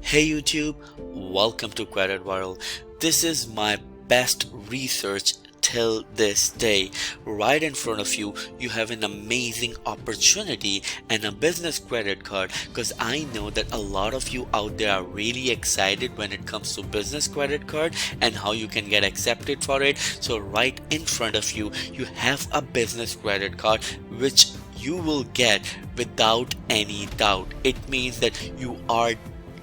Hey YouTube, welcome to Credit World. This is my best research till this day. Right in front of you, you have an amazing opportunity and a business credit card, because I know that a lot of you out there are really excited when it comes to business credit card and how you can get accepted for it. So right in front of you, you have a business credit card which you will get without any doubt. It means that you are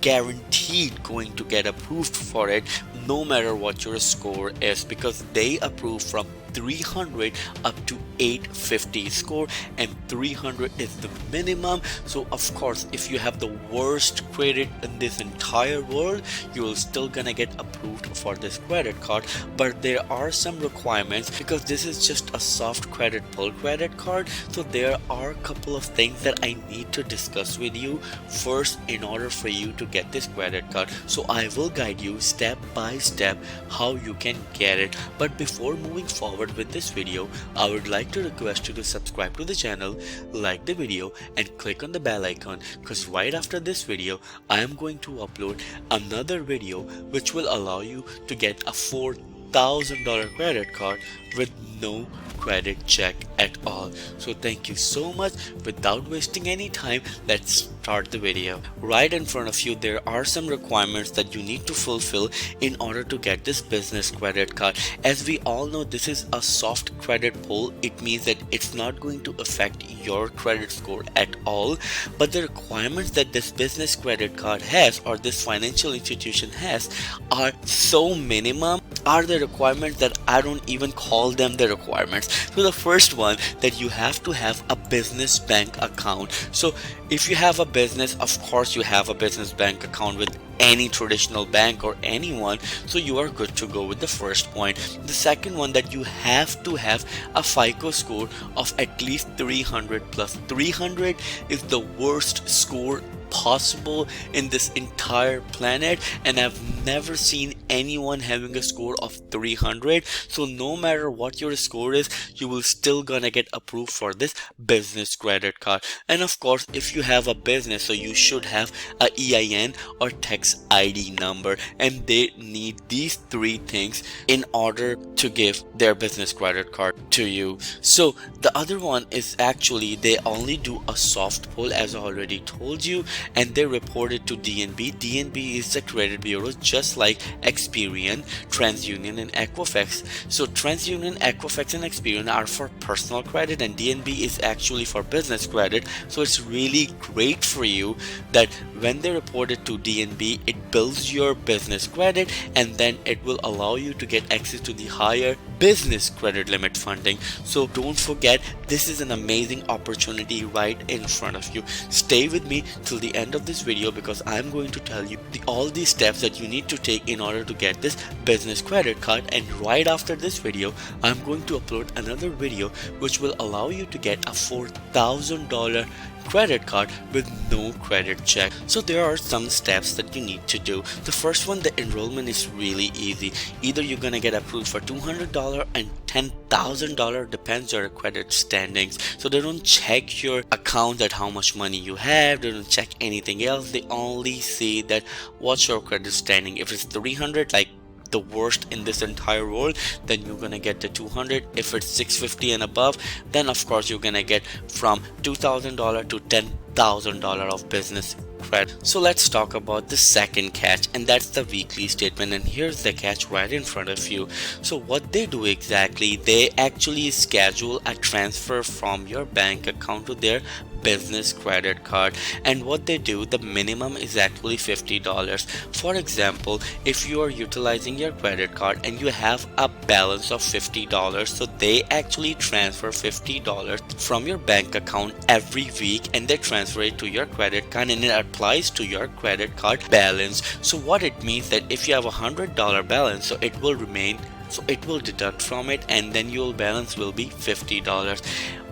guaranteed going to get approved for it no matter what your score is, because they approve from 300 up to 850 score, and 300 is the minimum. So of course, if you have the worst credit in this entire world, you're still gonna get approved for this credit card. But there are some requirements, because this is just a soft credit pull credit card. So there are a couple of things that I need to discuss with you first in order for you to get this credit card. So I will guide you step by step how you can get it. But before moving forward with this video, I would like to request you to subscribe to the channel, like the video, and click on the bell icon, because right after this video I am going to upload another video which will allow you to get a $4,000 credit card with no credit check at all. So thank you so much. Without wasting any time, let's start the video. Right in front of you, there are some requirements that you need to fulfill in order to get this business credit card. As we all know, this is a soft credit pull. It means that it's not going to affect your credit score at all, but the requirements that this business credit card has, or this financial institution has, are so minimum, are the requirements that I don't even call them the requirements. So the first one, that you have to have a business bank account. So if you have a business, of course you have a business bank account with any traditional bank or anyone, so you are good to go with the first point. The second one, that you have to have a FICO score of at least 300 plus. 300 is the worst score possible in this entire planet, and I've never seen anyone having a score of 300. So no matter what your score is, you will still gonna get approved for this business credit card. And of course, if you have a business, so you should have a EIN or tax ID number, and they need these three things in order to give their business credit card to you. So the other one is actually they only do a soft pull, as I already told you, and they report it to DNB. DNB is the credit bureau, just like Experian, TransUnion, and Equifax. So TransUnion, Equifax, and Experian are for personal credit, and DNB is actually for business credit. So it's really great for you that when they report it to DNB, it builds your business credit, and then it will allow you to get access to the higher business credit limit funding. So don't forget, this is an amazing opportunity right in front of you. Stay with me till the end of this video, because I'm going to tell you all these steps that you need to take in order to get this business credit card. And right after this video, I'm going to upload another video which will allow you to get a $4,000 credit card with no credit check. So there are some steps that you need to do. The first one, the enrollment, is really easy. Either you're gonna get approved for $200 and $10,000, depends on your credit standings. So they don't check your account, that how much money you have, they don't check anything else. They only see that what's your credit standing. If it's 300, like the worst in this entire world, then you're gonna get the 200. If it's 650 and above, then of course you're gonna get from $2,000 to $10,000 of business credit. So let's talk about the second catch, and that's the weekly statement. And here's the catch right in front of you. So what they do exactly, they actually schedule a transfer from your bank account to their business credit card. And what they do, the minimum is actually $50. For example, if you are utilizing your credit card and you have a balance of $50, so they actually transfer $50 from your bank account every week, and they transfer it to your credit card, and it applies to your credit card balance. So what it means, that if you have a $100 balance, so it will remain, so it will deduct from it, and then your balance will be $50.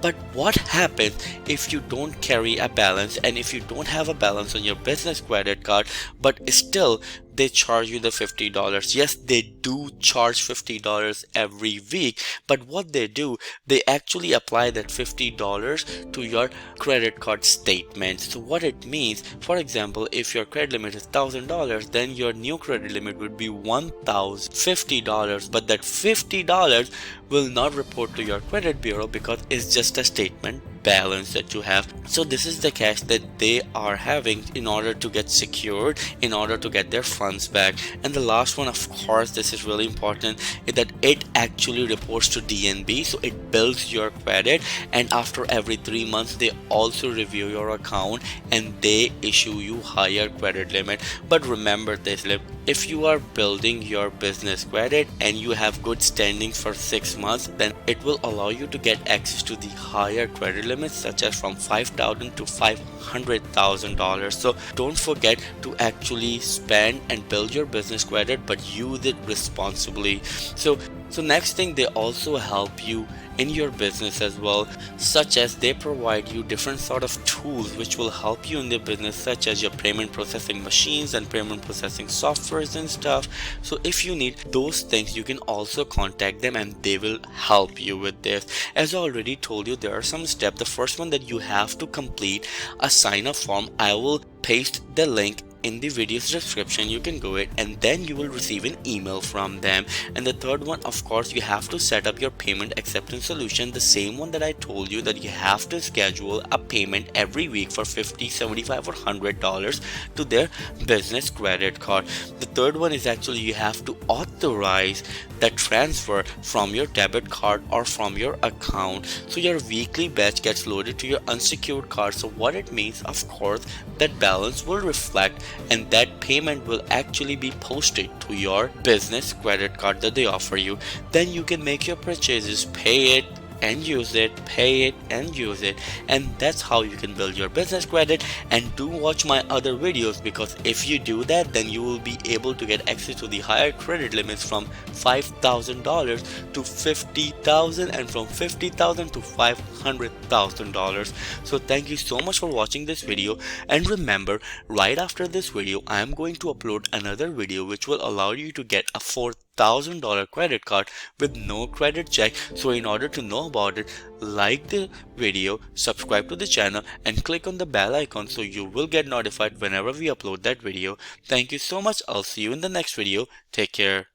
But what happens if you don't carry a balance, and if you don't have a balance on your business credit card, but still they charge you the $50. Yes, they do charge $50 every week, but what they do, they actually apply that $50 to your credit card statement. So what it means, for example, if your credit limit is $1,000, then your new credit limit would be $1,050, but that $50 will not report to your credit bureau because it's just a statement balance that you have. So this is the cash that they are having in order to get secured, in order to get their funds back. And the last one, of course, this is really important, is that it actually reports to DNB, so it builds your credit, and after every 3 months they also review your account and they issue you higher credit limit. But remember this, if you are building your business credit and you have good standing for 6 months, then it will allow you to get access to the higher credit limits, such as from $5,000 to $500,000. So don't forget to actually spend and build your business credit, but use it responsibly. So next thing, they also help you in your business as well, such as they provide you different sort of tools which will help you in the business, such as your payment processing machines and payment processing softwares and stuff. So if you need those things, you can also contact them and they will help you with this. As I already told you, there are some steps. The first one, that you have to complete a sign up form. I will paste the link in the video's description. You can go it and then you will receive an email from them. And the third one, of course, you have to set up your payment acceptance solution, the same one that I told you, that you have to schedule a payment every week for $50, $75 or $100 to their business credit card. The third one is actually you have to authorize the transfer from your debit card or from your account, so your weekly batch gets loaded to your unsecured card. So what it means, of course, that balance will reflect and that payment will actually be posted to your business credit card that they offer you. Then you can make your purchases, pay it and use it, pay it and use it, and that's how you can build your business credit. And do watch my other videos, because if you do that, then you will be able to get access to the higher credit limits from $5,000 to $50,000 and from $50,000 to $500,000. So thank you so much for watching this video, and remember, right after this video I am going to upload another video which will allow you to get a $4,000 credit card with no credit check. So in order to know about it, like the video, subscribe to the channel and click on the bell icon so you will get notified whenever we upload that video. Thank you so much. I'll see you in the next video. Take care.